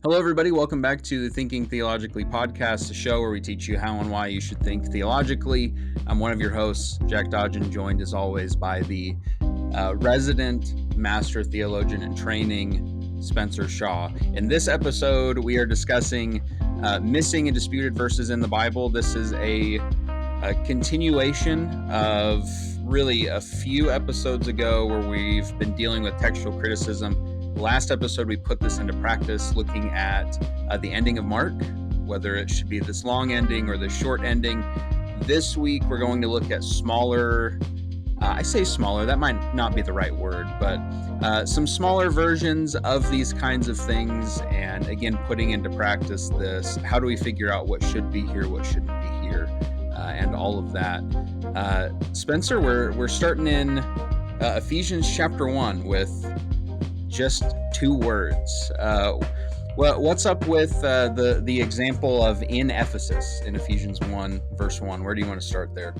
Hello, everybody. Welcome back to the Thinking Theologically podcast, a show where we teach you how and why you should think theologically. I'm one of your hosts, Jack Dodgen, joined as always by the resident master theologian in training, Spencer Shaw. In this episode, we are discussing missing and disputed verses in the Bible. This is a continuation of really a few episodes ago where we've been dealing with textual criticism. Last episode, we put this into practice looking at the ending of Mark, whether it should be this long ending or this short ending. This week, we're going to look at smaller, I say smaller, that might not be the right word, but some smaller versions of these kinds of things. And again, putting into practice this, how do we figure out what should be here, what shouldn't be here, and all of that. Spencer, we're starting in Ephesians chapter 1 with just two words. What's up with the example of in Ephesus in Ephesians 1, verse 1? Where do you want to start there?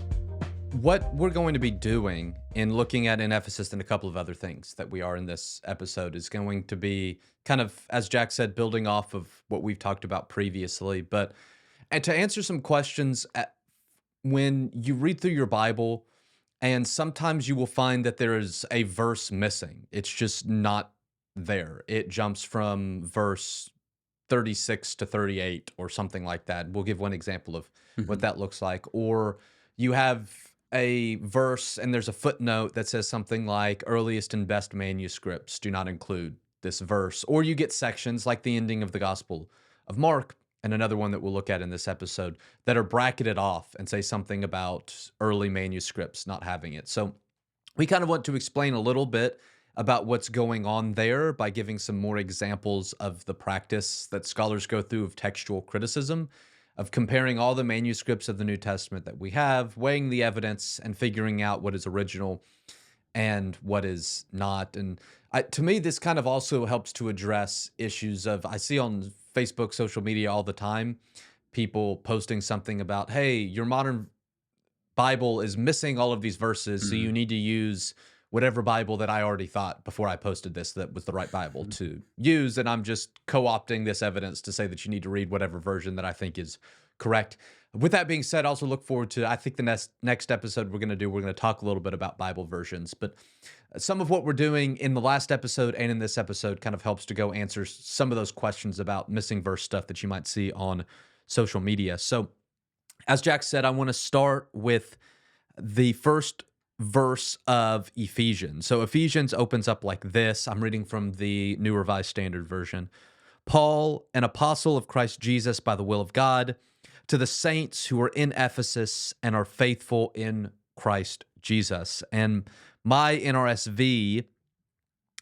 What we're going to be doing in looking at in Ephesus and a couple of other things that we are in this episode is going to be kind of, as Jack said, building off of what we've talked about previously. But and to answer some questions, when you read through your Bible, and sometimes you will find that there is a verse missing. It's just not there. It jumps from verse 36 to 38 or something like that. We'll give one example of what Mhm. that looks like. Or you have a verse and there's a footnote that says something like earliest and best manuscripts do not include this verse. Or you get sections like the ending of the Gospel of Mark and another one that we'll look at in this episode that are bracketed off and say something about early manuscripts not having it. So we kind of want to explain a little bit about what's going on there by giving some more examples of the practice that scholars go through of textual criticism, of comparing all the manuscripts of the New Testament that we have, weighing the evidence, and figuring out what is original and what is not. And to me, this kind of also helps to address issues of, I see on Facebook, social media all the time, people posting something about, hey, your modern Bible is missing all of these verses, so you Mhm. need to use whatever Bible that I already thought before I posted this that was the right Bible to use, and I'm just co-opting this evidence to say that you need to read whatever version that I think is correct. With that being said, I also look forward to, I think the next episode we're going to talk a little bit about Bible versions, but some of what we're doing in the last episode and in this episode kind of helps to go answer some of those questions about missing verse stuff that you might see on social media. So, as Jack said, I want to start with the first verse of Ephesians. So Ephesians opens up like this. I'm reading from the New Revised Standard Version. Paul, an apostle of Christ Jesus by the will of God, to the saints who are in Ephesus and are faithful in Christ Jesus. And my NRSV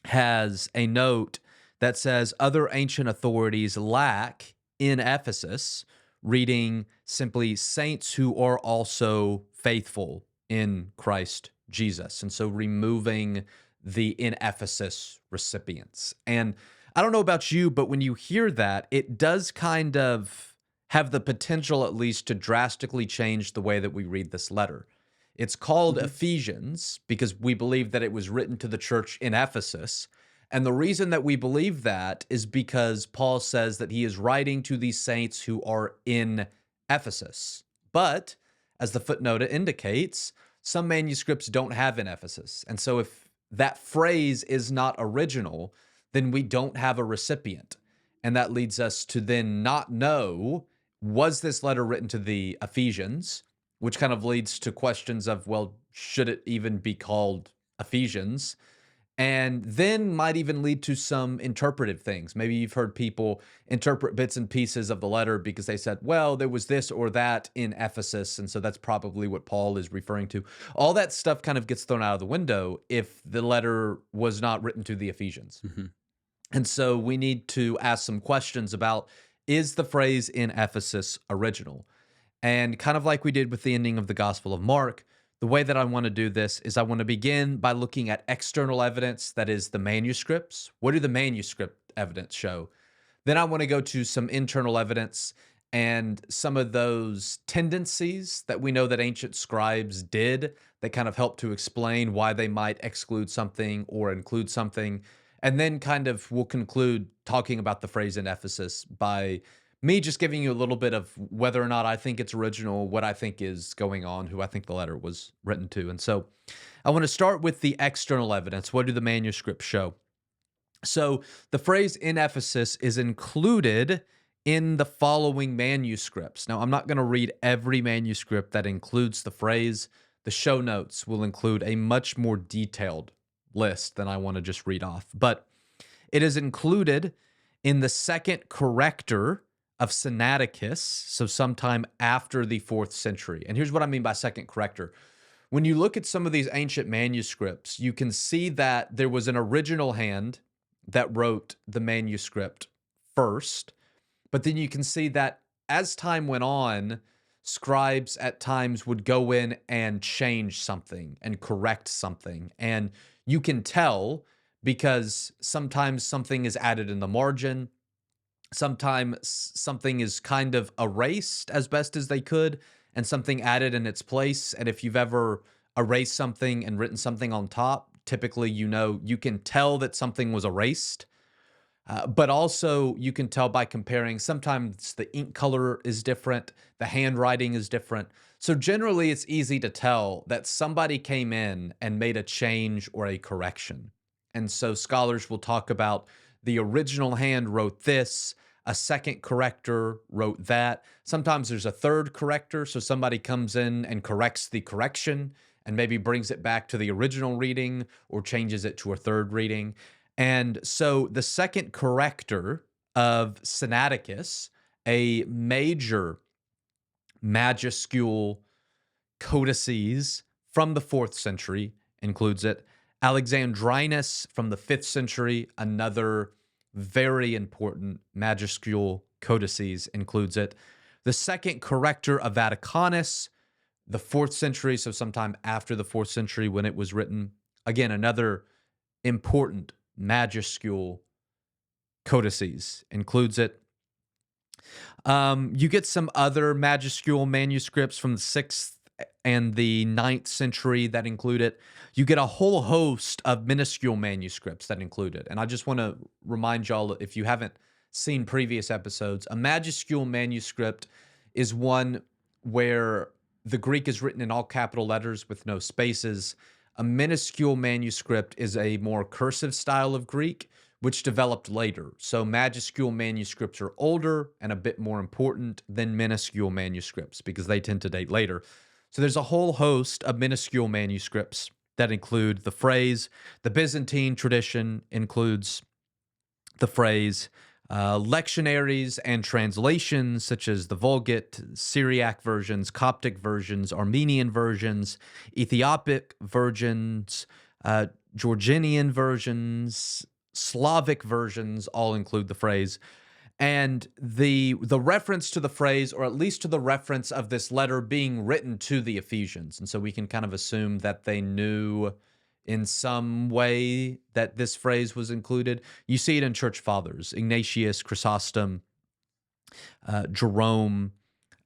has a note that says other ancient authorities lack in Ephesus, reading simply saints who are also faithful in Christ Jesus. And so removing the in Ephesus recipients. And I don't know about you, but when you hear that, it does kind of have the potential, at least, to drastically change the way that we read this letter. It's called Mhm. Ephesians because we believe that it was written to the church in Ephesus. And the reason that we believe that is because Paul says that he is writing to these saints who are in Ephesus. But as the footnote indicates, some manuscripts don't have in Ephesus. And so if that phrase is not original, then we don't have a recipient. And that leads us to then not know, was this letter written to the Ephesians? Which kind of leads to questions of, well, should it even be called Ephesians? And then might even lead to some interpretive things. Maybe you've heard people interpret bits and pieces of the letter because they said, well, there was this or that in Ephesus. And so that's probably what Paul is referring to. All that stuff kind of gets thrown out of the window if the letter was not written to the Ephesians. Mhm. And so we need to ask some questions about, is the phrase in Ephesus original? And kind of like we did with the ending of the Gospel of Mark, the way that I want to do this is I want to begin by looking at external evidence, that is the manuscripts. What do the manuscript evidence show? Then I want to go to some internal evidence and some of those tendencies that we know that ancient scribes did that kind of help to explain why they might exclude something or include something. And then kind of we'll conclude talking about the phrase in Ephesus by me just giving you a little bit of whether or not I think it's original, what I think is going on, who I think the letter was written to. And so I want to start with the external evidence. What do the manuscripts show? So the phrase in Ephesus is included in the following manuscripts. Now, I'm not going to read every manuscript that includes the phrase. The show notes will include a much more detailed list than I want to just read off. But it is included in the second corrector of Sinaiticus, so sometime after the 4th century. And here's what I mean by second corrector. When you look at some of these ancient manuscripts, you can see that there was an original hand that wrote the manuscript first, but then you can see that as time went on, scribes at times would go in and change something and correct something. And you can tell because sometimes something is added in the margin, sometimes something is kind of erased as best as they could, and something added in its place. And if you've ever erased something and written something on top, typically, you can tell that something was erased, but also you can tell by comparing. Sometimes the ink color is different, the handwriting is different. So generally, it's easy to tell that somebody came in and made a change or a correction. And so scholars will talk about the original hand wrote this, a second corrector wrote that. Sometimes there's a third corrector, so somebody comes in and corrects the correction and maybe brings it back to the original reading or changes it to a third reading. And so the second corrector of Sinaiticus, a major majuscule codices from the 4th century, includes it. Alexandrinus from the 5th century, another very important majuscule codices, includes it. The second corrector of Vaticanus, the 4th century, so sometime after the 4th century when it was written. Again, another important majuscule codices includes it. You get some other majuscule manuscripts from the 6th and the 9th century that include it. You get a whole host of minuscule manuscripts that include it. And I just want to remind y'all, if you haven't seen previous episodes, a majuscule manuscript is one where the Greek is written in all capital letters with no spaces. A minuscule manuscript is a more cursive style of Greek, which developed later. So majuscule manuscripts are older and a bit more important than minuscule manuscripts because they tend to date later. So there's a whole host of minuscule manuscripts that include the phrase. The Byzantine tradition includes the phrase. Lectionaries and translations such as the Vulgate, Syriac versions, Coptic versions, Armenian versions, Ethiopic versions, Georgian versions, Slavic versions all include the phrase. And the reference to the phrase, or at least to the reference of this letter being written to the Ephesians. And so we can kind of assume that they knew in some way that this phrase was included. You see it in church fathers, Ignatius, Chrysostom, Jerome,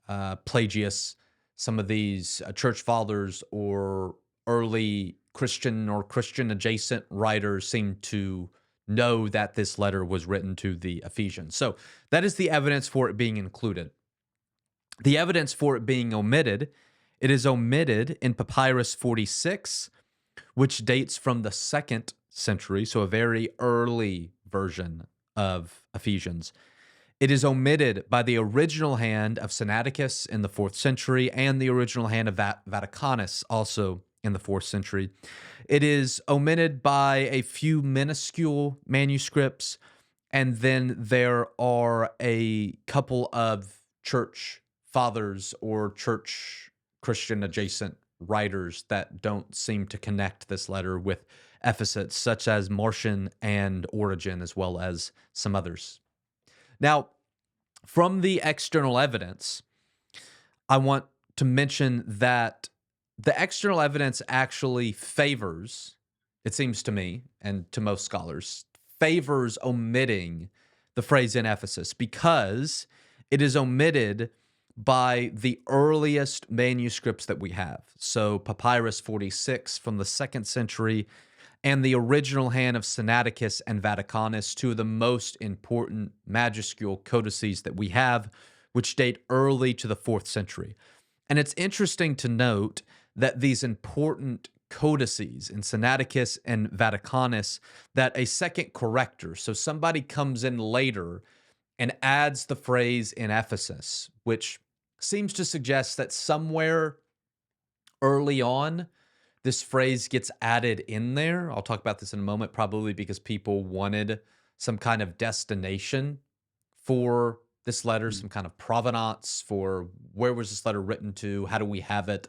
Pelagius. Some of these church fathers or early Christian or Christian adjacent writers seem to know that this letter was written to the Ephesians. So that is the evidence for it being included. The evidence for it being omitted, it is omitted in Papyrus 46, which dates from the 2nd century, so a very early version of Ephesians. It is omitted by the original hand of Sinaiticus in the 4th century and the original hand of Vaticanus also in the 4th century. It is omitted by a few minuscule manuscripts, and then there are a couple of church fathers or church Christian adjacent writers that don't seem to connect this letter with Ephesus, such as Marcion and Origen, as well as some others. Now, from the external evidence, I want to mention that the external evidence actually favors, it seems to me, and to most scholars, favors omitting the phrase in Ephesus because it is omitted by the earliest manuscripts that we have. So Papyrus 46 from the 2nd century and the original hand of Sinaiticus and Vaticanus, two of the most important majuscule codices that we have, which date early to the 4th century. And it's interesting to note that these important codices in Sinaiticus and Vaticanus, that a second corrector, so somebody comes in later and adds the phrase in Ephesus, which seems to suggest that somewhere early on, this phrase gets added in there. I'll talk about this in a moment, probably because people wanted some kind of destination for this letter, some kind of provenance for where was this letter written to, how do we have it,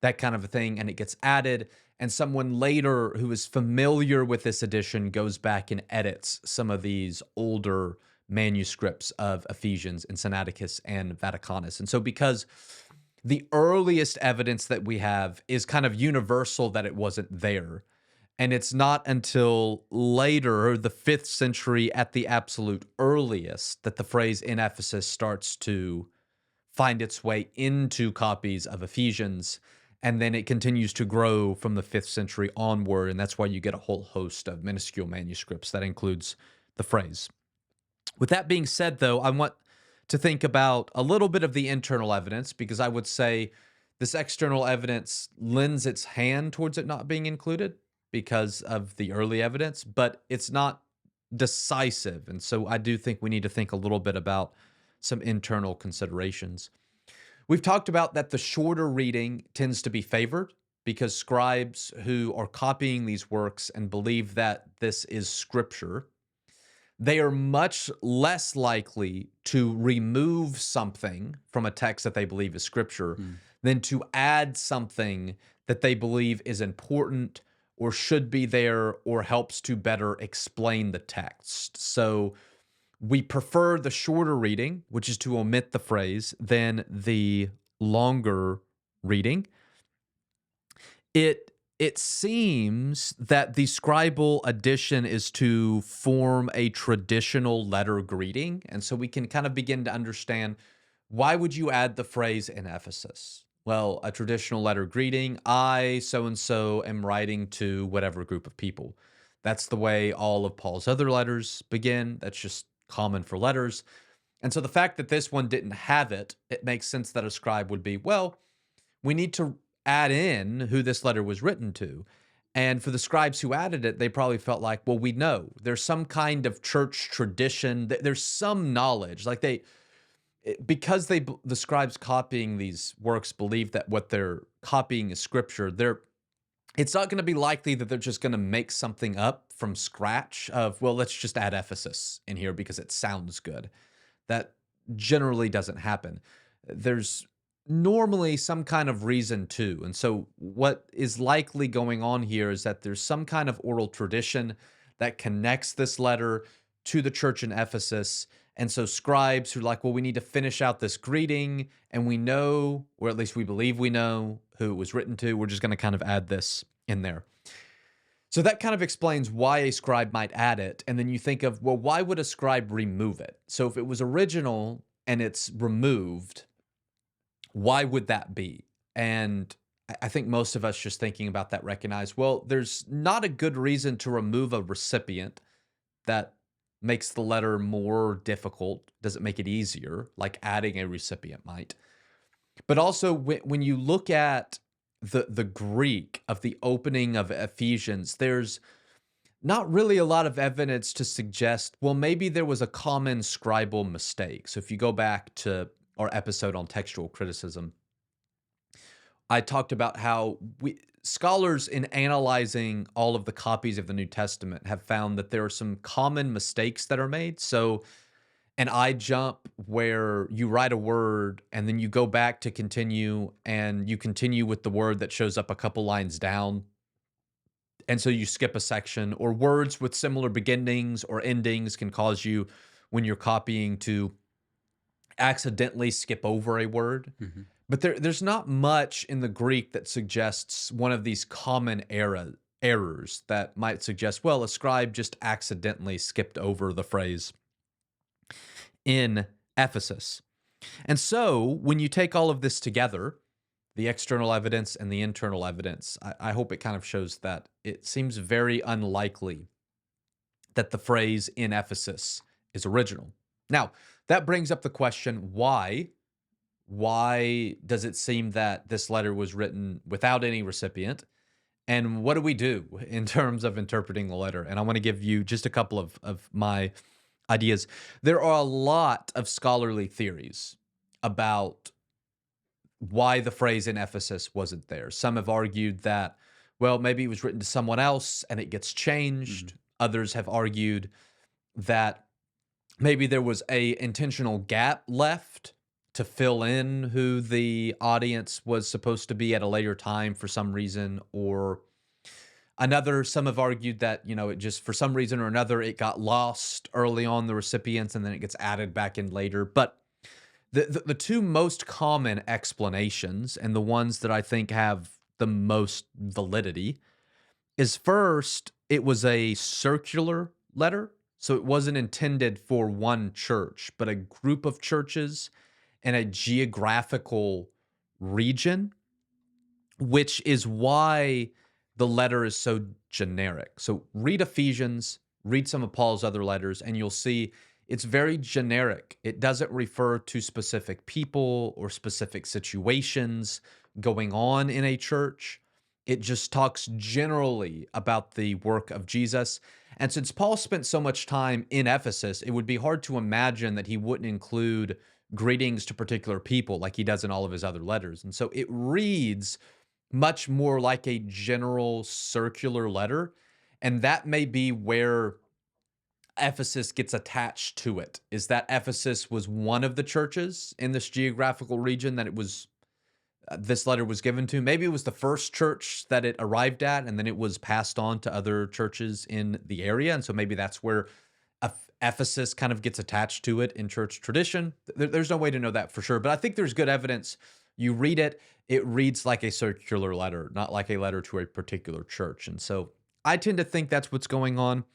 that kind of a thing, and it gets added. And someone later who is familiar with this edition goes back and edits some of these older manuscripts of Ephesians in Sinaiticus and Vaticanus. And so because the earliest evidence that we have is kind of universal that it wasn't there, and it's not until later, the 5th century at the absolute earliest, that the phrase in Ephesus starts to find its way into copies of Ephesians, and then it continues to grow from the 5th century onward, and that's why you get a whole host of minuscule manuscripts that includes the phrase. With that being said, though, I want to think about a little bit of the internal evidence, because I would say this external evidence lends its hand towards it not being included because of the early evidence, but it's not decisive. And so I do think we need to think a little bit about some internal considerations. We've talked about that the shorter reading tends to be favored because scribes who are copying these works and believe that this is scripture, they are much less likely to remove something from a text that they believe is scripture than to add something that they believe is important or should be there or helps to better explain the text. So we prefer the shorter reading, which is to omit the phrase, than the longer reading. It seems that the scribal addition is to form a traditional letter greeting. And so we can kind of begin to understand, why would you add the phrase in Ephesus? Well, a traditional letter greeting, I, so-and-so, am writing to whatever group of people. That's the way all of Paul's other letters begin. That's just common for letters. And so the fact that this one didn't have it, it makes sense that a scribe would be, well, we need to add in who this letter was written to. And for the scribes who added it, they probably felt like, well, we know there's some kind of church tradition, there's some knowledge, like because the scribes copying these works believe that what they're copying is scripture, it's not going to be likely that they're just going to make something up from scratch of, well, let's just add Ephesus in here because it sounds good. That generally doesn't happen. There's normally some kind of reason too. And so what is likely going on here is that there's some kind of oral tradition that connects this letter to the church in Ephesus. And so scribes who are like, well, we need to finish out this greeting, and we know, or at least we believe we know, who it was written to. We're just going to kind of add this in there. So that kind of explains why a scribe might add it. And then you think of, well, why would a scribe remove it? So if it was original and it's removed, why would that be? And I think most of us just thinking about that recognize, well, there's not a good reason to remove a recipient that makes the letter more difficult. Does it make it easier, like adding a recipient might? But also, when you look at the Greek of the opening of Ephesians, there's not really a lot of evidence to suggest, well, maybe there was a common scribal mistake. So if you go back to our episode on textual criticism, I talked about how scholars in analyzing all of the copies of the New Testament have found that there are some common mistakes that are made. So an I jump where you write a word and then you go back to continue and you continue with the word that shows up a couple lines down. And so you skip a section, or words with similar beginnings or endings can cause you, when you're copying, to accidentally skip over a word. Mm-hmm. But there's not much in the Greek that suggests one of these common errors that might suggest, well, a scribe just accidentally skipped over the phrase in Ephesus. And so when you take all of this together, the external evidence and the internal evidence, I hope it kind of shows that it seems very unlikely that the phrase in Ephesus is original. Now, that brings up the question, why? Why does it seem that this letter was written without any recipient? And what do we do in terms of interpreting the letter? And I want to give you just a couple of my ideas. There are a lot of scholarly theories about why the phrase in Ephesus wasn't there. Some have argued that, well, maybe it was written to someone else and it gets Mhm. changed. Others have argued that maybe there was a intentional gap left to fill in who the audience was supposed to be at a later time for some reason, or another. Some have argued that, it just for some reason or another it got lost early on the recipients and then it gets added back in later. But the two most common explanations, and the ones that I think have the most validity, is first, it was a circular letter. So it wasn't intended for one church, but a group of churches in a geographical region, which is why the letter is so generic. So read Ephesians, read some of Paul's other letters, and you'll see it's very generic. It doesn't refer to specific people or specific situations going on in a church. It just talks generally about the work of Jesus. And since Paul spent so much time in Ephesus, it would be hard to imagine that he wouldn't include greetings to particular people like he does in all of his other letters. And so it reads much more like a general circular letter. And that may be where Ephesus gets attached to it, is that Ephesus was one of the churches in this geographical region that it was this letter was given to. Maybe it was the first church that it arrived at, and then it was passed on to other churches in the area. And so maybe that's where Ephesus kind of gets attached to it in church tradition. There's no way to know that for sure, but I think there's good evidence. You read it, it reads like a circular letter, not like a letter to a particular church. And so I tend to think that's what's going on.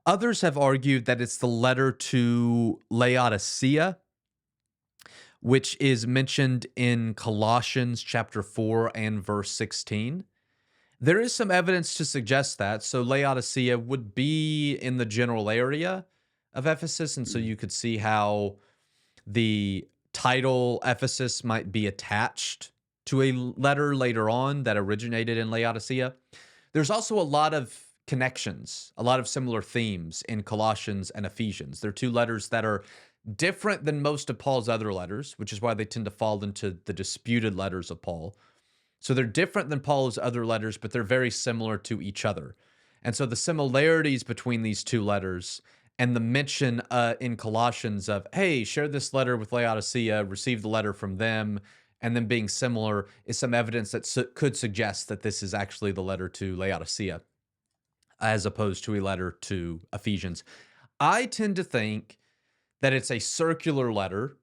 Others have argued that it's the letter to Laodicea, which is mentioned in Colossians chapter 4 and verse 16. There is some evidence to suggest that. So Laodicea would be in the general area of Ephesus. And so Mhm. you could see how the title Ephesus might be attached to a letter later on that originated in Laodicea. There's also a lot of connections, a lot of similar themes in Colossians and Ephesians. They're two letters that are different than most of Paul's other letters, which is why they tend to fall into the disputed letters of Paul. So they're different than Paul's other letters, but they're very similar to each other. And so the similarities between these two letters and the mention in Colossians of, hey, share this letter with Laodicea, receive the letter from them, and then being similar is some evidence that could suggest that this is actually the letter to Laodicea as opposed to a letter to Ephesians. I tend to think that it's a circular letter.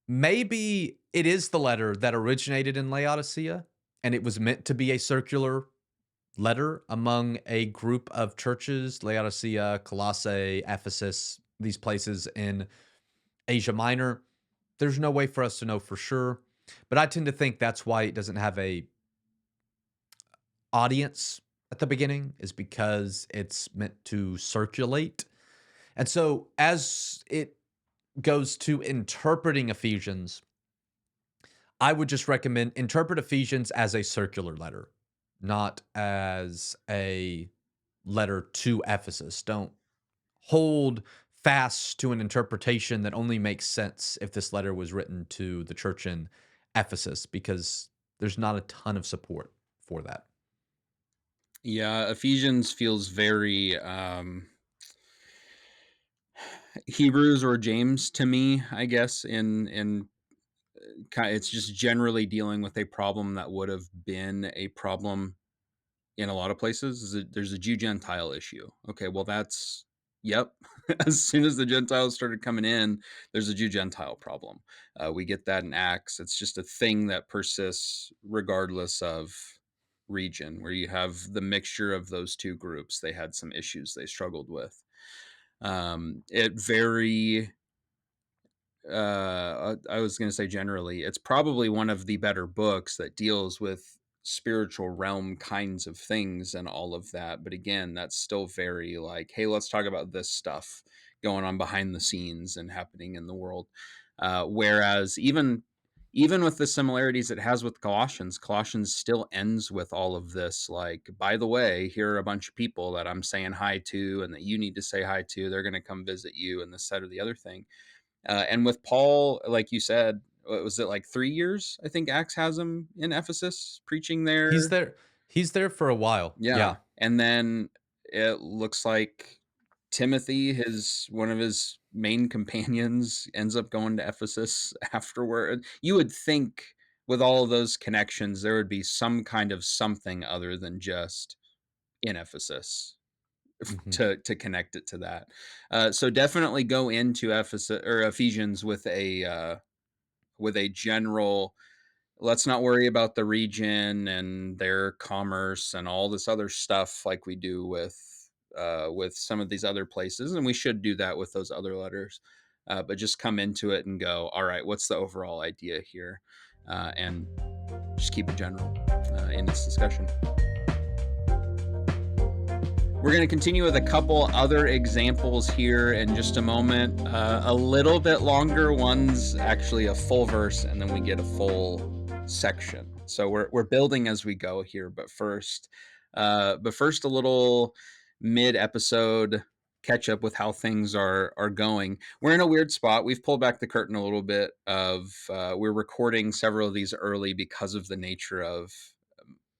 Maybe it is the letter that originated in Laodicea, and it was meant to be a circular letter among a group of churches, Laodicea, Colossae, Ephesus, these places in Asia Minor. There's no way for us to know for sure, but I tend to think that's why it doesn't have a audience at the beginning, is because it's meant to circulate. And so as it goes to interpreting Ephesians, I would just recommend interpret Ephesians as a circular letter, not as a letter to Ephesus. Don't hold fast to an interpretation that only makes sense if this letter was written to the church in Ephesus, because there's not a ton of support for that. Yeah, Ephesians feels very Hebrews or James to me, I guess. In it's just generally dealing with a problem that would have been a problem in a lot of places. There's a Jew Gentile issue. Okay, well that's yep. As soon as the Gentiles started coming in, there's a Jew Gentile problem. We get that in Acts. It's just a thing that persists regardless of region, where you have the mixture of those two groups. They had some issues they struggled with. It very I was going to say generally, it's probably one of the better books that deals with spiritual realm kinds of things and all of that. But again, that's still very like, hey, let's talk about this stuff going on behind the scenes and happening in the world. Whereas even with the similarities it has with Colossians still ends with all of this. Like, by the way, here are a bunch of people that I'm saying hi to and that you need to say hi to. They're going to come visit you and this, that, or the other thing. And with Paul, like you said, what was it, like 3 years? I think Acts has him in Ephesus preaching He's there. there. He's there for a while. Yeah. Yeah. And then it looks like Timothy, his one of his main companions, ends up going to Ephesus afterward. You would think with all of those connections, there would be some kind of something other than just in Ephesus Mhm. to connect it to that. So definitely go into Ephesus or Ephesians with a general, let's not worry about the region and their commerce and all this other stuff like we do with some of these other places, and we should do that with those other letters. But just come into it and go, all right, what's the overall idea here, and just keep it general in this discussion. We're going to continue with a couple other examples here in just a moment. A little bit longer one's actually a full verse, and then we get a full section. So we're building as we go here. But first, a little mid-episode catch up with how things are going. We're in a weird spot. We've pulled back the curtain a little bit. We're recording several of these early because of the nature of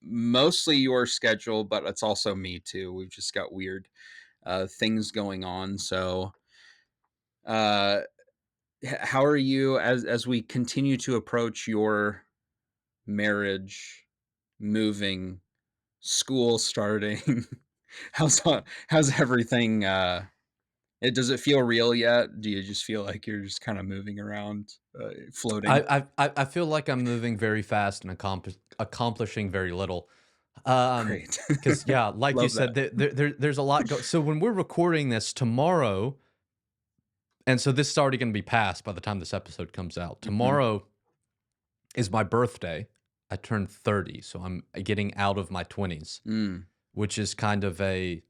mostly your schedule, but it's also me too. We've just got weird things going on. So how are you as we continue to approach your marriage, moving, school starting? how's everything? Does it feel real yet? Do you just feel like you're just kind of moving around, floating? I feel like I'm moving very fast and accomplishing very little. Great. Because yeah, like you Love that. said, there's a lot so when we're recording this tomorrow, and so this is already going to be past by the time this episode comes out. Mhm. Tomorrow is my birthday. I turned 30, so I'm getting out of my 20s, Mm. which is kind of a,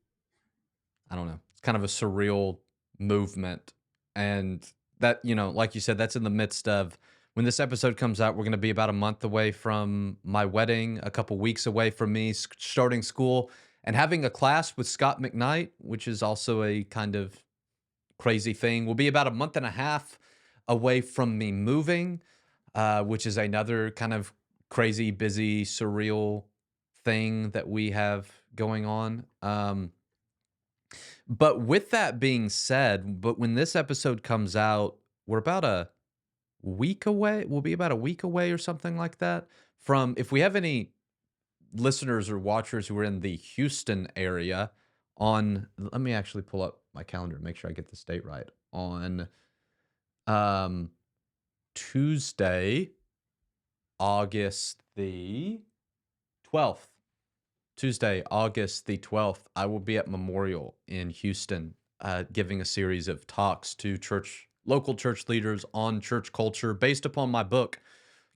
I don't know, it's kind of a surreal movement. And that, like you said, that's in the midst of when this episode comes out, we're going to be about a month away from my wedding, a couple weeks away from me starting school and having a class with Scott McKnight, which is also a kind of crazy thing. We'll be about a month and a half away from me moving, which is another kind of crazy, busy, surreal thing that we have going on. But with that being said, but when this episode comes out, we're about a week away. We'll be about a week away or something like that from, if we have any listeners or watchers who are in the Houston area let me actually pull up my calendar and make sure I get this date right. On Tuesday, August the 12th. Tuesday, August the 12th, I will be at Memorial in Houston, giving a series of talks to local church leaders on church culture based upon my book,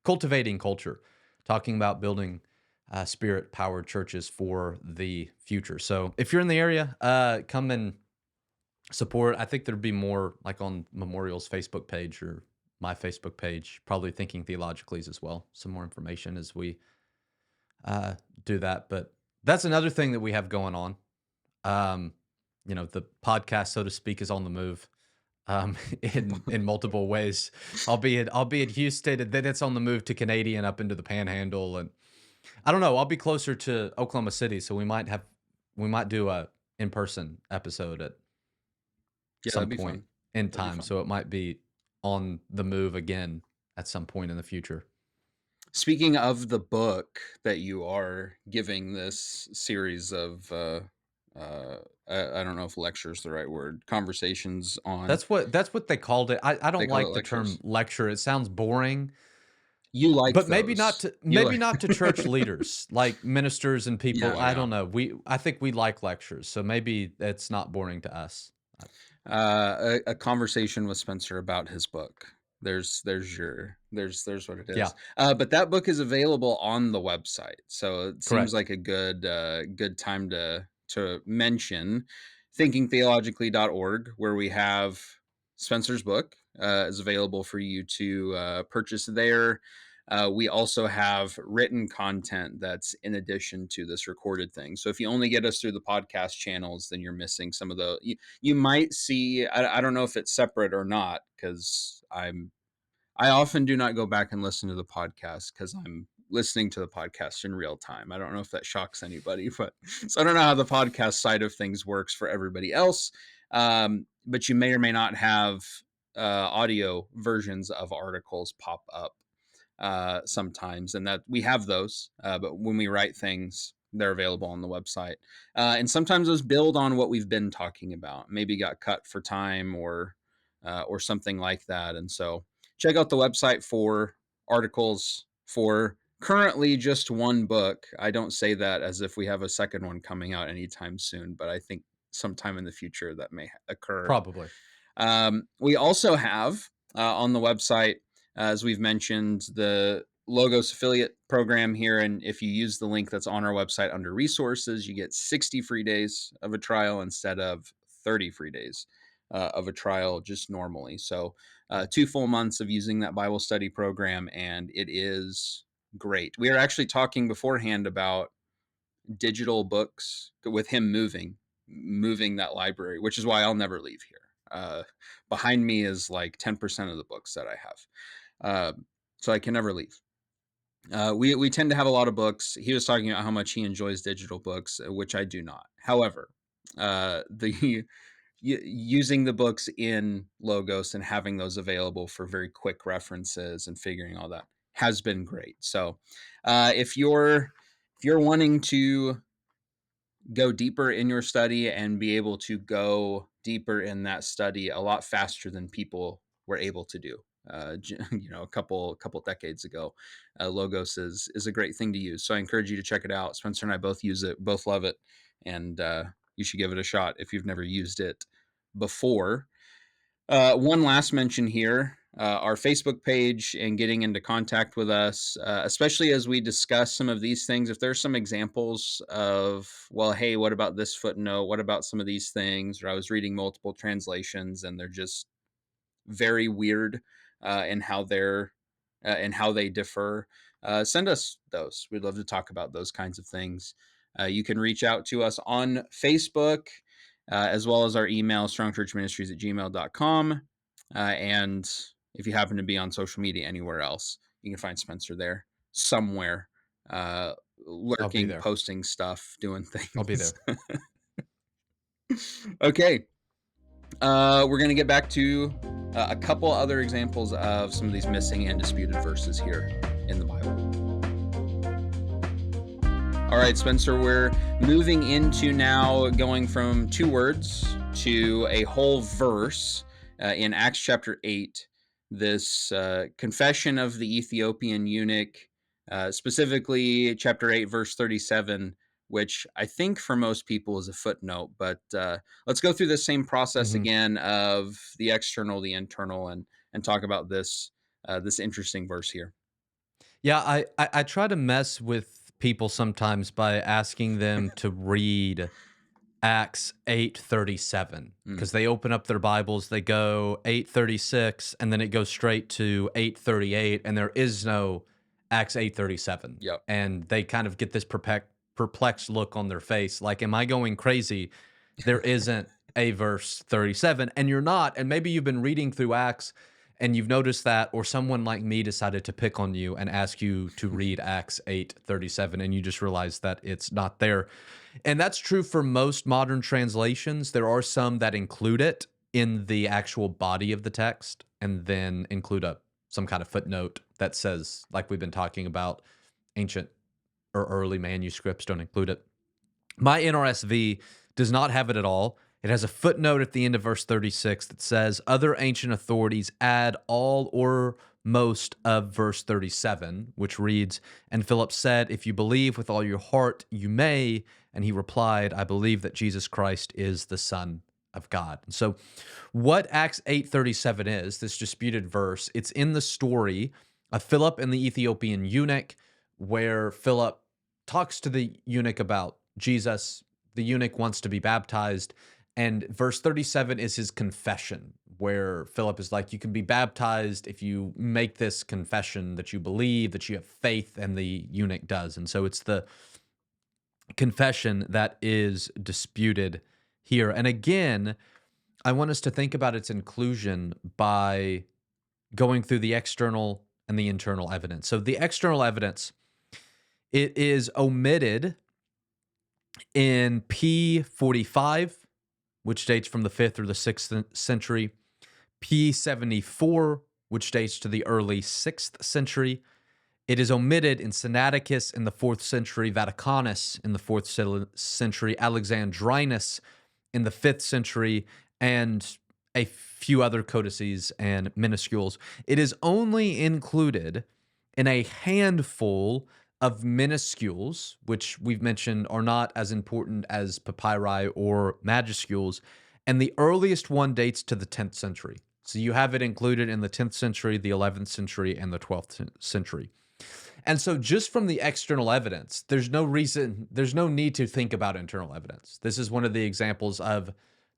Cultivating Culture, talking about building spirit-powered churches for the future. So if you're in the area, come and support. I think there'd be more like on Memorial's Facebook page or my Facebook page, probably Thinking Theologically as well. Some more information as we do that. But that's another thing that we have going on. The podcast, so to speak, is on the move in multiple ways. I'll be at Houston, and then it's on the move to Canadian up into the Panhandle, and I don't know. I'll be closer to Oklahoma City, so we might do a in-person episode at some That'd be point fun. in That'd be time. fun. So it might be on the move again at some point in the future. Speaking of the book that you are giving this series of, I don't know if lecture is the right word, conversations on, That's what they called it. I they don't call it like the term lectures. lecture. It sounds boring. You like But those. You maybe like, not to church leaders, like ministers and people. I yeah. don't know. I think we like lectures, so maybe it's not boring to us. A conversation with Spencer about his book. There's what it Yeah, is. But that book is available on the website, so it seems correct. like a good time to mention thinkingtheologically.org, where we have Spencer's book is available for you to purchase there. We also have written content that's in addition to this recorded thing. So if you only get us through the podcast channels, then you're missing some of the. You might see. I don't know if it's separate or not, because I often do not go back and listen to the podcast because I'm listening to the podcast in real time. I don't know if that shocks anybody, but so I don't know how the podcast side of things works for everybody else. But you may or may not have audio versions of articles pop up sometimes, and that we have those. But when we write things, they're available on the website, and sometimes those build on what we've been talking about. Maybe got cut for time or something like that, and so check out the website for articles for currently just one book. I don't say that as if we have a second one coming out anytime soon, but I think sometime in the future that may occur. Probably. We also have on the website, as we've mentioned, the Logos affiliate program here. And if you use the link that's on our website under resources, you get 60 free days of a trial instead of 30 free days of a trial just normally. So 2 full months of using that Bible study program, and it is great. We are actually talking beforehand about digital books with him moving that library, which is why I'll never leave here. Behind me is like 10% of the books that I have. So I can never leave. We tend to have a lot of books. He was talking about how much he enjoys digital books, which I do not. However, the using the books in Logos and having those available for very quick references and figuring all that has been great. So if you're wanting to go deeper in your study and be able to go deeper in that study a lot faster than people were able to do, a couple decades ago, Logos is a great thing to use. So I encourage you to check it out. Spencer and I both use it, both love it, and you should give it a shot if you've never used it before. One last mention here, our Facebook page and getting into contact with us, especially as we discuss some of these things. If there's some examples of, well, hey, what about this footnote? What about some of these things? Or I was reading multiple translations and they're just very weird in how they differ. Send us those. We'd love to talk about those kinds of things. You can reach out to us on Facebook, as well as our email, strongchurchministries@gmail.com. And if you happen to be on social media anywhere else, you can find Spencer there somewhere, I'll be lurking, there. posting stuff, doing things. I'll be there. Okay. We're going to get back to a couple other examples of some of these missing and disputed verses here in the Bible. All right, Spencer, we're moving into now going from 2 words to a whole verse in Acts chapter 8, this confession of the Ethiopian eunuch, specifically chapter 8, verse 37, which I think for most people is a footnote, but let's go through the same process again of the external, the internal, and talk about this interesting verse here. Yeah, I try to mess with people sometimes by asking them to read Acts 8:37 because they open up their Bibles, they go 8:36, and then it goes straight to 8:38, and there is no Acts 8:37. Yep. And they kind of get this perplexed look on their face, like, am I going crazy? There isn't a verse 37, and you're not. And maybe you've been reading through Acts and you've noticed that, or someone like me decided to pick on you and ask you to read Acts 8:37, and you just realize that it's not there. And that's true for most modern translations. There are some that include it in the actual body of the text and then include some kind of footnote that says, like we've been talking about, ancient or early manuscripts don't include it. My NRSV does not have it at all. It has a footnote at the end of verse 36 that says, other ancient authorities add all or most of verse 37, which reads, and Philip said, if you believe with all your heart, you may. And he replied, I believe that Jesus Christ is the Son of God. And so what Acts 8:37 is, this disputed verse, it's in the story of Philip and the Ethiopian eunuch, where Philip talks to the eunuch about Jesus. The eunuch wants to be baptized. And verse 37 is his confession, where Philip is like, you can be baptized if you make this confession that you believe, that you have faith, and the eunuch does. And so it's the confession that is disputed here. And again, I want us to think about its inclusion by going through the external and the internal evidence. So the external evidence, it is omitted in P45, which dates from the 5th or the 6th century, P74, which dates to the early 6th century. It is omitted in Sinaiticus in the 4th century, Vaticanus in the 4th century, Alexandrinus in the 5th century, and a few other codices and minuscules. It is only included in a handful of minuscules, which we've mentioned are not as important as papyri or majuscules, and the earliest one dates to the 10th century. So you have it included in the 10th century, the 11th century, and the 12th century. And so just from the external evidence, there's no need to think about internal evidence. This is one of the examples of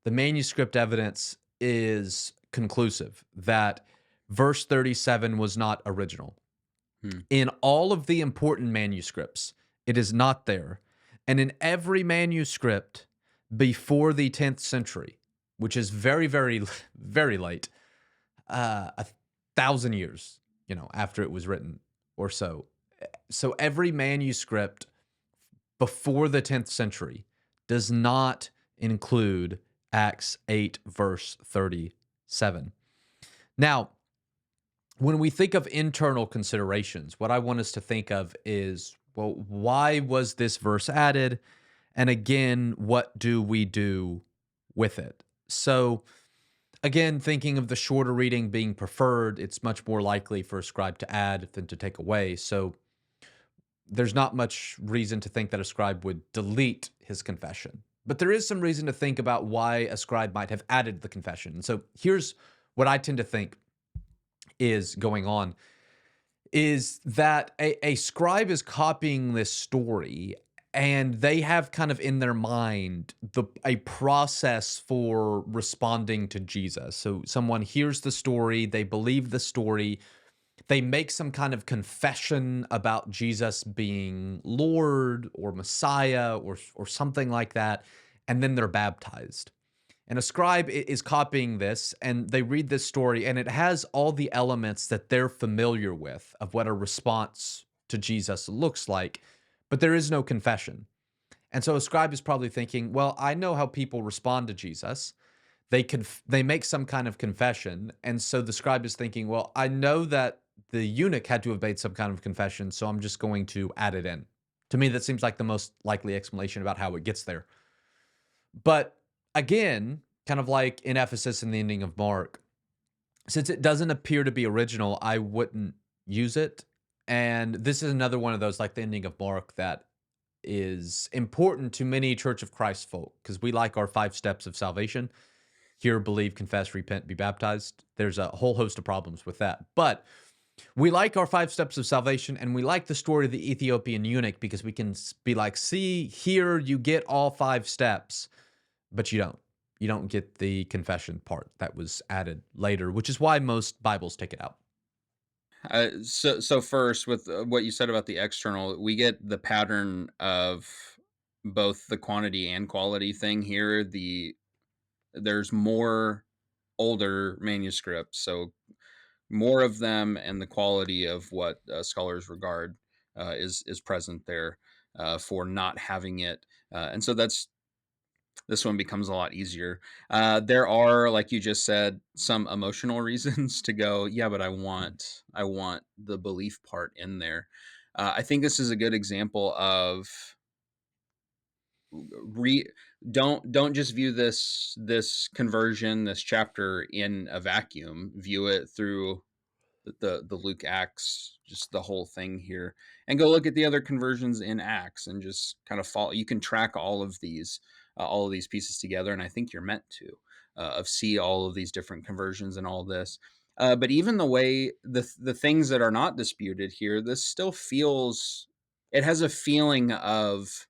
the manuscript evidence is conclusive that verse 37 was not original. In all of the important manuscripts, it is not there. And in every manuscript before the 10th century, which is very, very, very late, 1,000 years, after it was written or so. So every manuscript before the 10th century does not include Acts 8, verse 37. Now, when we think of internal considerations, what I want us to think of is, well, why was this verse added? And again, what do we do with it? So, again, thinking of the shorter reading being preferred, it's much more likely for a scribe to add than to take away. So, there's not much reason to think that a scribe would delete his confession. But there is some reason to think about why a scribe might have added the confession. And so here's what I tend to think is going on, is that a scribe is copying this story, and they have kind of in their mind a process for responding to Jesus. So someone hears the story, they believe the story, they make some kind of confession about Jesus being Lord or Messiah or something like that, and then they're baptized. And a scribe is copying this, and they read this story, and it has all the elements that they're familiar with of what a response to Jesus looks like, but there is no confession. And so a scribe is probably thinking, well, I know how people respond to Jesus. They make some kind of confession, and so the scribe is thinking, well, I know that the eunuch had to have made some kind of confession, so I'm just going to add it in. To me, that seems like the most likely explanation about how it gets there. But again, kind of like in Ephesus and the ending of Mark, since it doesn't appear to be original, I wouldn't use it. And this is another one of those, like the ending of Mark, that is important to many Church of Christ folk, because we like our 5 steps of salvation: hear, believe, confess, repent, be baptized. There's a whole host of problems with that. But we like our 5 steps of salvation, and we like the story of the Ethiopian eunuch because we can be like, see, here you get all 5 steps, but you don't. You don't get the confession part that was added later, which is why most Bibles take it out. So first, with what you said about the external, we get the pattern of both the quantity and quality thing here. There's more older manuscripts, so more of them, and the quality of what scholars regard is present there for not having it, and so this one becomes a lot easier. There are, like you just said, some emotional reasons to go, yeah, but I want the belief part in there. I think this is a good example of re don't just view this conversion, this chapter in a vacuum. View it through the Luke Acts, just the whole thing here, and go look at the other conversions in Acts, and just kind of follow. You can track all of these pieces together, and I think you're meant to. of C, all of these different conversions and all this. But even the way the things that are not disputed here, this still feels, it has a feeling of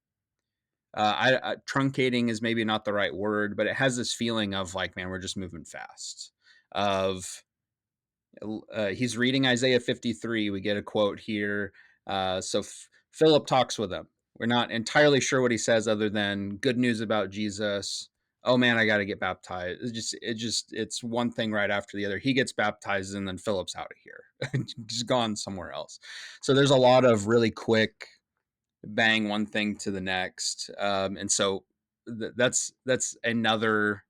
truncating is maybe not the right word, but it has this feeling of like, man, we're just moving fast. Of he's reading Isaiah 53. We get a quote here. So Philip talks with him. We're not entirely sure what he says, other than good news about Jesus. Oh man, I got to get baptized. It's one thing right after the other. He gets baptized, and then Philip's out of here. He's gone somewhere else. So there's a lot of really quick bang one thing to the next, and so that's another,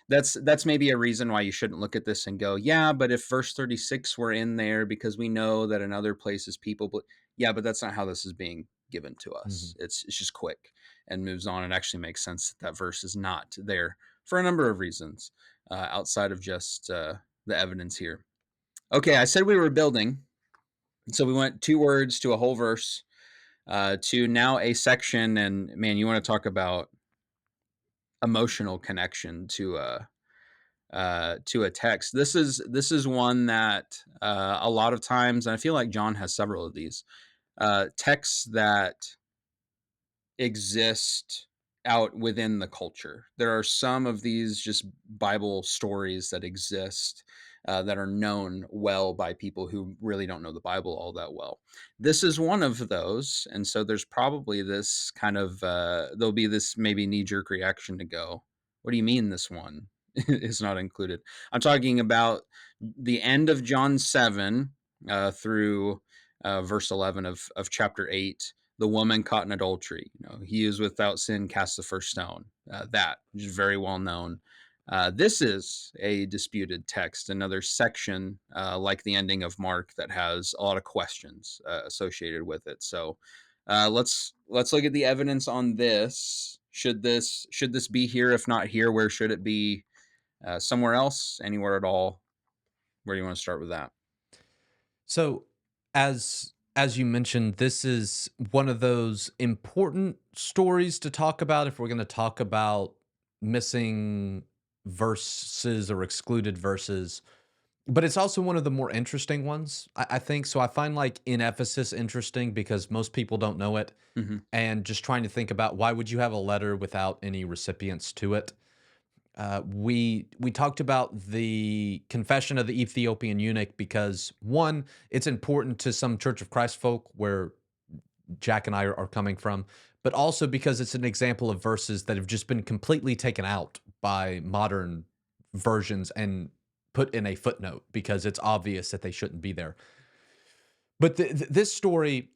that's maybe a reason why you shouldn't look at this and go, yeah, but if verse 36 were in there, because we know that in other places people, but yeah, but that's not how this is being given to us. Mhm. It's just quick and moves on. It actually makes sense that that verse is not there for a number of reasons, outside of just the evidence here. Okay, I said we were building, so we went 2 words to a whole verse, to now a section, and man, you want to talk about emotional connection to a text. This is one that a lot of times, and I feel like John has several of these texts that exist out within the culture. There are some of these just Bible stories that exist, that are known well by people who really don't know the Bible all that well. This is one of those, and so there's probably this kind of there'll be this maybe knee jerk reaction to go, "What do you mean this one is not included?" I'm talking about the end of John 7, through verse 11 of chapter 8, the woman caught in adultery. He is without sin, cast the first stone. That, which is very well known. This is a disputed text, another section, like the ending of Mark, that has a lot of questions associated with it. So let's look at the evidence on this. Should this be here? If not here, where should it be? Somewhere else? Anywhere at all? Where do you want to start with that? So, as you mentioned, this is one of those important stories to talk about if we're going to talk about missing verses or excluded verses. But it's also one of the more interesting ones, I think. So I find like in Ephesus interesting because most people don't know it, Hmm. and just trying to think about why would you have a letter without any recipients to it. We talked about the confession of the Ethiopian eunuch because one, it's important to some Church of Christ folk where Jack and I are coming from, but also because it's an example of verses that have just been completely taken out by modern versions and put in a footnote because it's obvious that they shouldn't be there. But this story,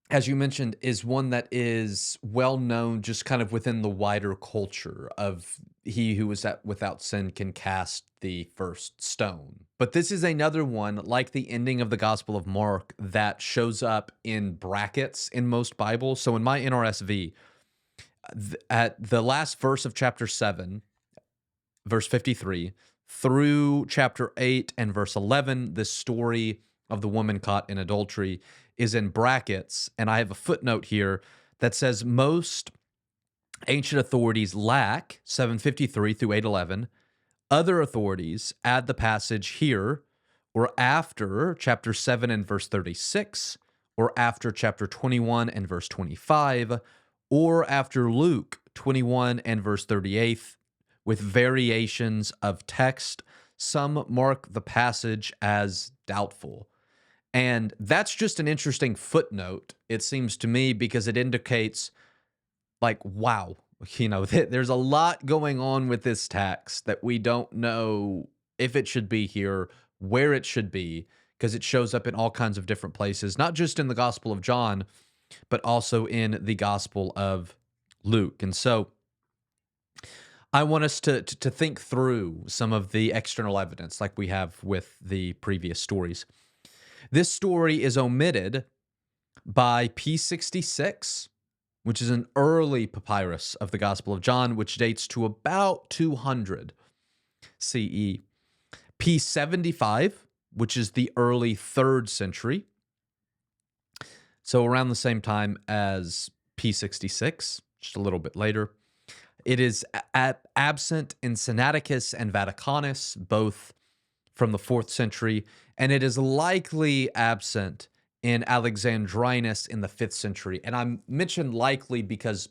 as you mentioned, is one that is well known just kind of within the wider culture of he who was without sin can cast the first stone. But this is another one, like the ending of the Gospel of Mark, that shows up in brackets in most Bibles. So in my NRSV, at the last verse of chapter 7, verse 53, through chapter 8 and verse 11, this story of the woman caught in adultery is in brackets. And I have a footnote here that says most ancient authorities lack 753 through 811. Other authorities add the passage here or after chapter 7 and verse 36, or after chapter 21 and verse 25, or after Luke 21 and verse 38, with variations of text. Some mark the passage as doubtful. And that's just an interesting footnote, it seems to me, because it indicates, like, wow, there's a lot going on with this text that we don't know if it should be here, where it should be, because it shows up in all kinds of different places, not just in the Gospel of John, but also in the Gospel of Luke. And so I want us to think through some of the external evidence like we have with the previous stories. This story is omitted by P66, which is an early papyrus of the Gospel of John, which dates to about 200 CE. P75, which is the early 3rd century, so around the same time as P66, just a little bit later. It is absent in Sinaiticus and Vaticanus, both from the 4th century, and it is likely absent in Alexandrinus in the 5th century. And I mention likely because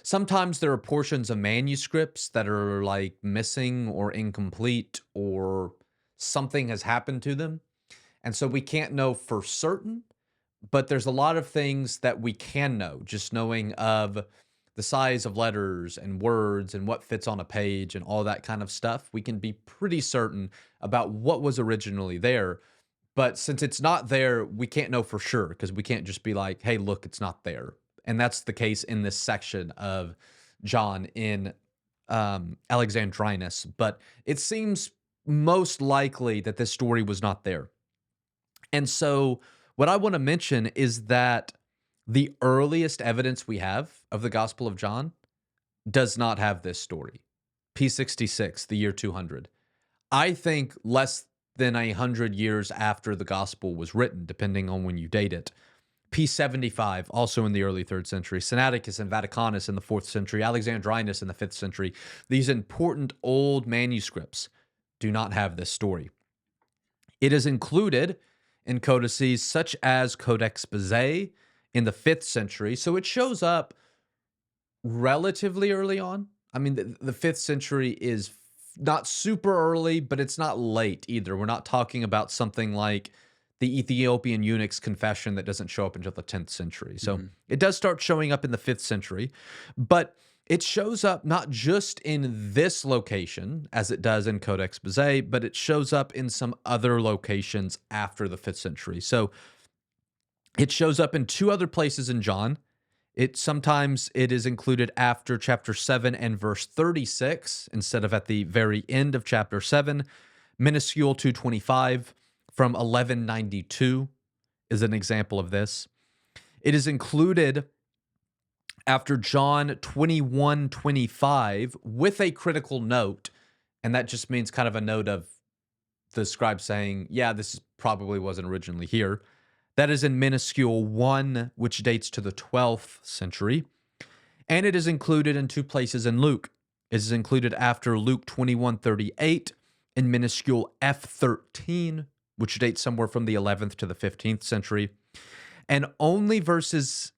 sometimes there are portions of manuscripts that are like missing or incomplete, or something has happened to them. And so we can't know for certain, but there's a lot of things that we can know just knowing of the size of letters and words and what fits on a page and all that kind of stuff. We can be pretty certain about what was originally there. But since it's not there, we can't know for sure, because we can't just be like, hey, look, it's not there. And that's the case in this section of John in Alexandrinus. But it seems most likely that this story was not there. And so what I want to mention is that the earliest evidence we have of the Gospel of John does not have this story. P66, the year 200. I think less than 100 years after the Gospel was written, depending on when you date it. P75, also in the early 3rd century. Sinaiticus and Vaticanus in the 4th century. Alexandrinus in the 5th century. These important old manuscripts do not have this story. It is included in codices such as Codex Bezae in the 5th century. So it shows up relatively early on. I mean, the 5th century is not super early, but it's not late either. We're not talking about something like the Ethiopian eunuch's confession that doesn't show up until the 10th century. So it does start showing up in the 5th century, but it shows up not just in this location, as it does in Codex Bezae, but it shows up in some other locations after the 5th century. So it shows up in 2 other places in John. Sometimes it is included after chapter 7 and verse 36 instead of at the very end of chapter 7. Minuscule 225 from 1192 is an example of this. It is included after John 21:25 with a critical note, and that just means kind of a note of the scribe saying, yeah, this probably wasn't originally here. That is in Minuscule 1, which dates to the 12th century. And it is included in 2 places in Luke. It is included after Luke 21:38 in Minuscule F13, which dates somewhere from the 11th to the 15th century. And only verses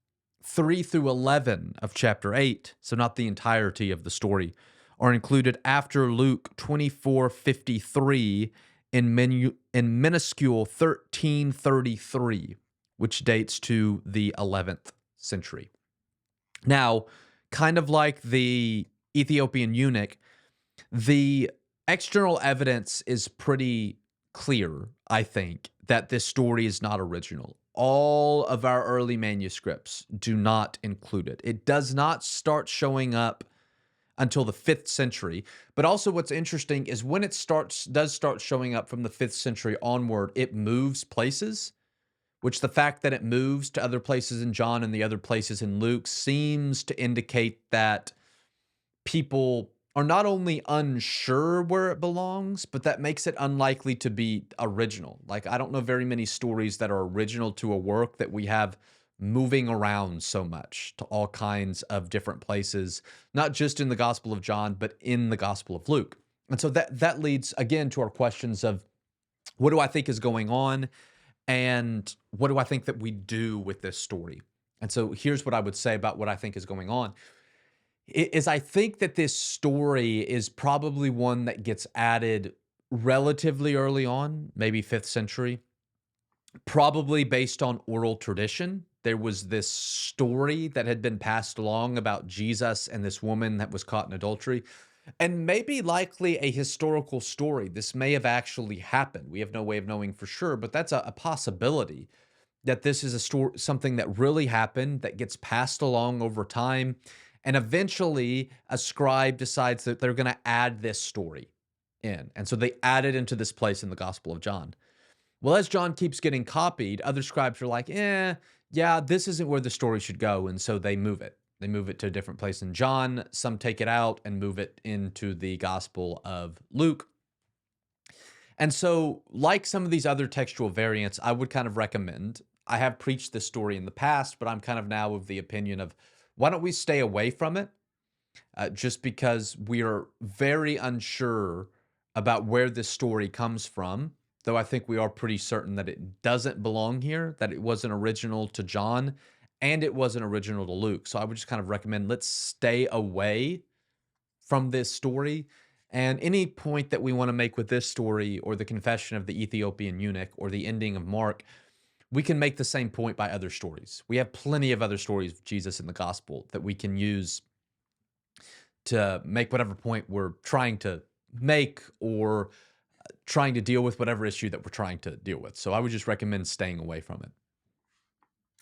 3 through 11 of chapter 8, so not the entirety of the story, are included after Luke 24:53 in Minuscule 13:33, which dates to the 11th century. Now, kind of like the Ethiopian eunuch, the external evidence is pretty clear, I think, that this story is not original. All of our early manuscripts do not include it. It does not start showing up until the 5th century. But also what's interesting is when it does start showing up from the 5th century onward, it moves places, which the fact that it moves to other places in John and the other places in Luke seems to indicate that people are not only unsure where it belongs, but that makes it unlikely to be original. Like, I don't know very many stories that are original to a work that we have moving around so much to all kinds of different places, not just in the Gospel of John, but in the Gospel of Luke. And so that leads again to our questions of what do I think is going on, and what do I think that we do with this story? And so here's what I would say about what I think is going on. Is I think that this story is probably one that gets added relatively early on, maybe 5th century, probably based on oral tradition. There was this story that had been passed along about Jesus and this woman that was caught in adultery, and maybe likely a historical story. This may have actually happened. We have no way of knowing for sure, but that's a possibility that this is a story, something that really happened that gets passed along over time. And eventually a scribe decides that they're going to add this story in. And so they add it into this place in the Gospel of John. Well, as John keeps getting copied, other scribes are like, yeah, this isn't where the story should go. And so they move it. They move it to a different place in John. Some take it out and move it into the Gospel of Luke. And so, like some of these other textual variants, I would kind of recommend, I have preached this story in the past, but I'm kind of now of the opinion of, why don't we stay away from it just because we are very unsure about where this story comes from. Though I think we are pretty certain that it doesn't belong here, that it wasn't original to John and it wasn't original to Luke. So I would just kind of recommend let's stay away from this story. And any point that we want to make with this story or the confession of the Ethiopian eunuch or the ending of Mark, we can make the same point by other stories. We have plenty of other stories of Jesus in the gospel that we can use to make whatever point we're trying to make or trying to deal with whatever issue that we're trying to deal with. So I would just recommend staying away from it.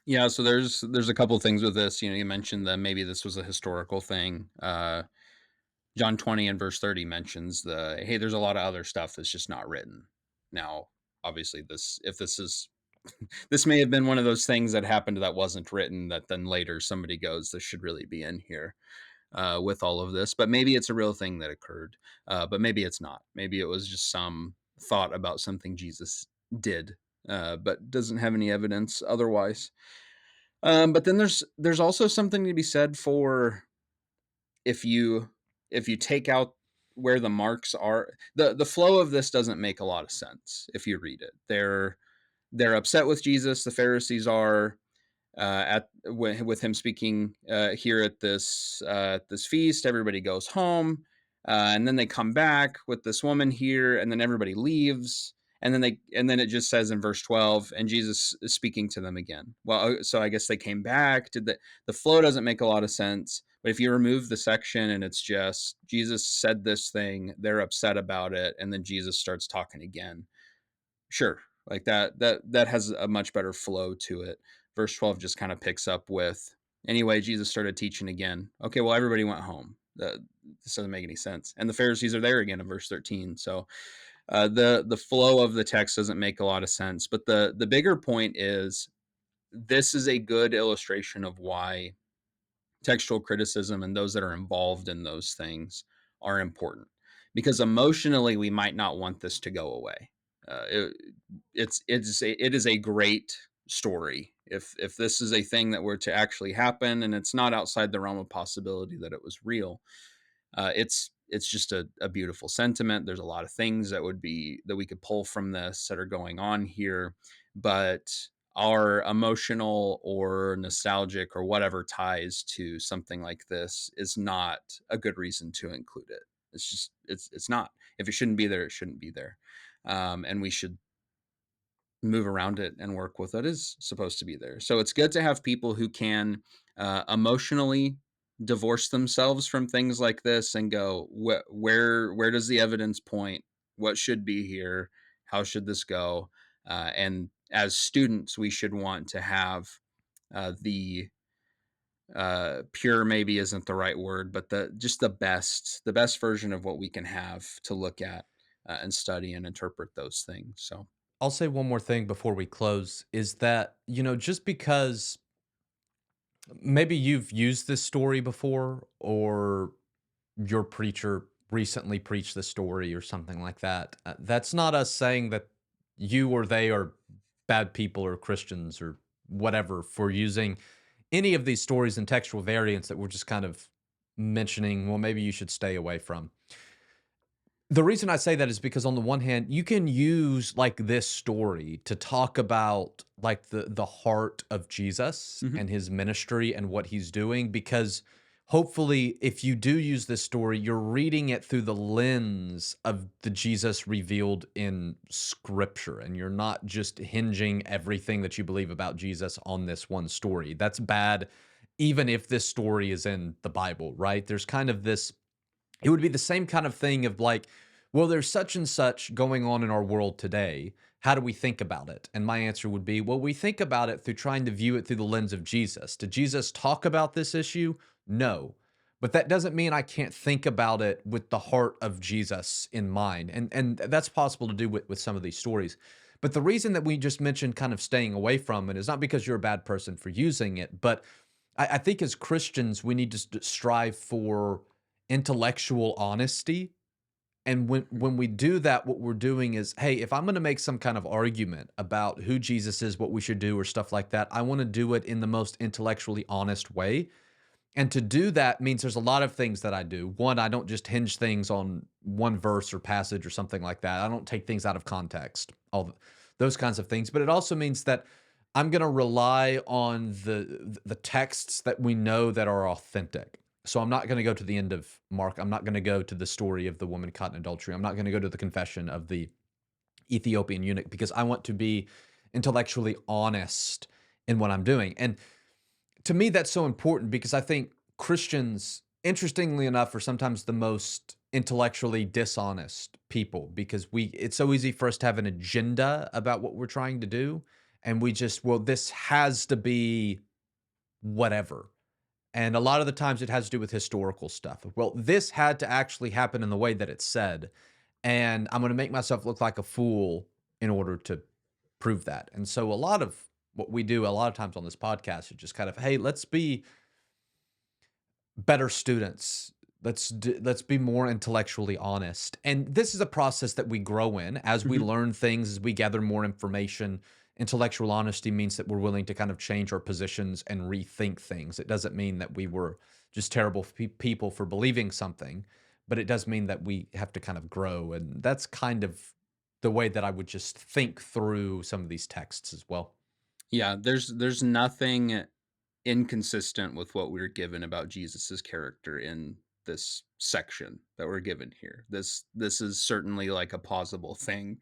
Yeah, so there's a couple things with this. You mentioned that maybe this was a historical thing. John 20 and verse 30 mentions hey, there's a lot of other stuff that's just not written. Now, obviously, this may have been one of those things that happened that wasn't written, that then later somebody goes, this should really be in here with all of this. But maybe it's a real thing that occurred. But maybe it's not. Maybe it was just some thought about something Jesus did, but doesn't have any evidence otherwise. But then there's also something to be said for if you take out where the marks are, the flow of this doesn't make a lot of sense if you read it. They're upset with Jesus. The Pharisees are with him speaking here at this feast. Everybody goes home, and then they come back with this woman here, and then everybody leaves. And then it just says in verse 12, and Jesus is speaking to them again. Well, so I guess they came back. The flow doesn't make a lot of sense. But if you remove the section and it's just Jesus said this thing, they're upset about it, and then Jesus starts talking again. Sure, like that has a much better flow to it. Verse 12 just kind of picks up with, anyway, Jesus started teaching again. Okay, well, everybody went home. This doesn't make any sense. And the Pharisees are there again in verse 13. So the flow of the text doesn't make a lot of sense. But the bigger point is, this is a good illustration of why textual criticism and those that are involved in those things are important, because emotionally we might not want this to go away. It is a great story. If this is a thing that were to actually happen, and it's not outside the realm of possibility that it was real, it's just a beautiful sentiment. There's a lot of things that we could pull from this that are going on here, but our emotional or nostalgic or whatever ties to something like this is not a good reason to include it. It's not. If it shouldn't be there, it shouldn't be there. And we should move around it and work with what is supposed to be there. So it's good to have people who can emotionally divorce themselves from things like this and go, where does the evidence point? What should be here? How should this go? And as students, we should want to have the pure, maybe isn't the right word, but the best version of what we can have to look at and study and interpret those things. So I'll say one more thing before we close is that, just because maybe you've used this story before or your preacher recently preached the story or something like that, that's not us saying that you or they are bad people or Christians or whatever for using any of these stories and textual variants that we're just kind of mentioning, well, maybe you should stay away from. The reason I say that is because on the one hand, you can use like this story to talk about like the heart of Jesus Mhm. and his ministry and what he's doing, because hopefully if you do use this story, you're reading it through the lens of the Jesus revealed in scripture, and you're not just hinging everything that you believe about Jesus on this one story. That's bad even if this story is in the Bible, right? There's kind of this, it would be the same kind of thing of like, well, there's such and such going on in our world today. How do we think about it? And my answer would be, well, we think about it through trying to view it through the lens of Jesus. Did Jesus talk about this issue? No. But that doesn't mean I can't think about it with the heart of Jesus in mind. And that's possible to do with some of these stories. But the reason that we just mentioned kind of staying away from it is not because you're a bad person for using it, but I think as Christians, we need to strive for intellectual honesty. And when we do that, what we're doing is, hey, if I'm going to make some kind of argument about who Jesus is, what we should do, or stuff like that, I want to do it in the most intellectually honest way. And to do that means there's a lot of things that I do. One, I don't just hinge things on one verse or passage or something like that. I don't take things out of context, those kinds of things. But it also means that I'm going to rely on the texts that we know that are authentic. So I'm not going to go to the end of Mark. I'm not going to go to the story of the woman caught in adultery. I'm not going to go to the confession of the Ethiopian eunuch, because I want to be intellectually honest in what I'm doing. And to me, that's so important, because I think Christians, interestingly enough, are sometimes the most intellectually dishonest people, because it's so easy for us to have an agenda about what we're trying to do. And we just, well, this has to be whatever. And a lot of the times it has to do with historical stuff. Well, this had to actually happen in the way that it said. And I'm going to make myself look like a fool in order to prove that. And so a lot of what we do a lot of times on this podcast is just kind of, hey, let's be better students. Let's be more intellectually honest. And this is a process that we grow in as we learn things, as we gather more information. Intellectual honesty means that we're willing to kind of change our positions and rethink things. It doesn't mean that we were just terrible people for believing something, but it does mean that we have to kind of grow. And that's kind of the way that I would just think through some of these texts as well. Yeah, there's nothing inconsistent with what we're given about Jesus's character in this section that we're given here. This is certainly like a plausible thing,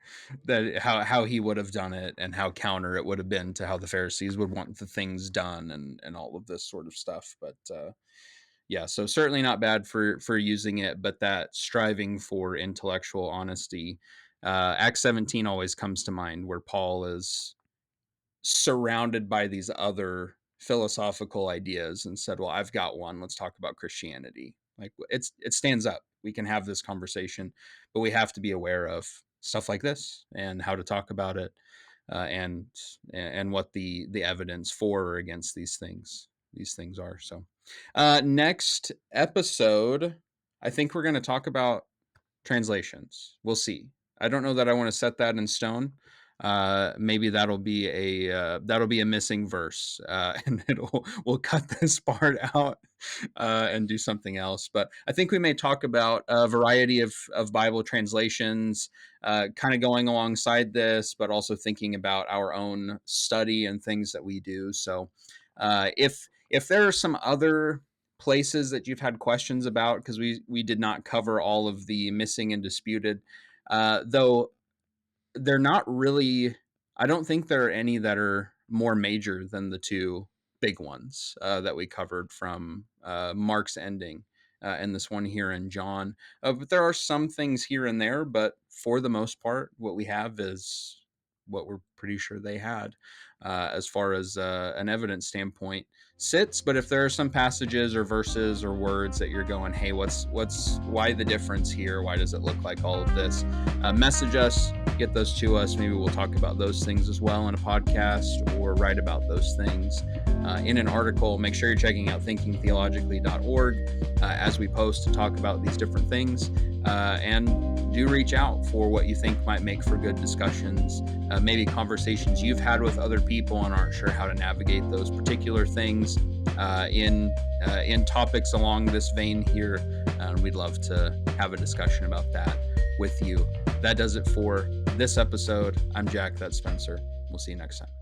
that how he would have done it and how counter it would have been to how the Pharisees would want the things done, and all of this sort of stuff. But yeah, so certainly not bad for using it, but that striving for intellectual honesty. Acts 17 always comes to mind, where Paul is surrounded by these other philosophical ideas and said, well, I've got one. Let's talk about Christianity. Like, it stands up. We can have this conversation, but we have to be aware of stuff like this and how to talk about it, and what the evidence for or against these things are. So next episode, I think we're going to talk about translations. We'll see. I don't know that I want to set that in stone. Maybe that'll be a missing verse, and we'll cut this part out and do something else. But I think we may talk about a variety of Bible translations, kind of going alongside this, but also thinking about our own study and things that we do. So if there are some other places that you've had questions about, because we did not cover all of the missing and disputed, though they're not really, I don't think there are any that are more major than the two big ones that we covered from Mark's ending and this one here in John. But there are some things here and there, but for the most part, what we have is what we're pretty sure they had as far as an evidence standpoint sits. But if there are some passages or verses or words that you're going, hey, why the difference here? Why does it look like all of this? Message us, get those to us. Maybe we'll talk about those things as well in a podcast, or write about those things in an article. Make sure you're checking out thinkingtheologically.org as we post to talk about these different things. And do reach out for what you think might make for good discussions, maybe conversations you've had with other people and aren't sure how to navigate those particular things in topics along this vein here. We'd love to have a discussion about that with you. That does it for this episode. I'm Jack, that's Spencer. We'll see you next time.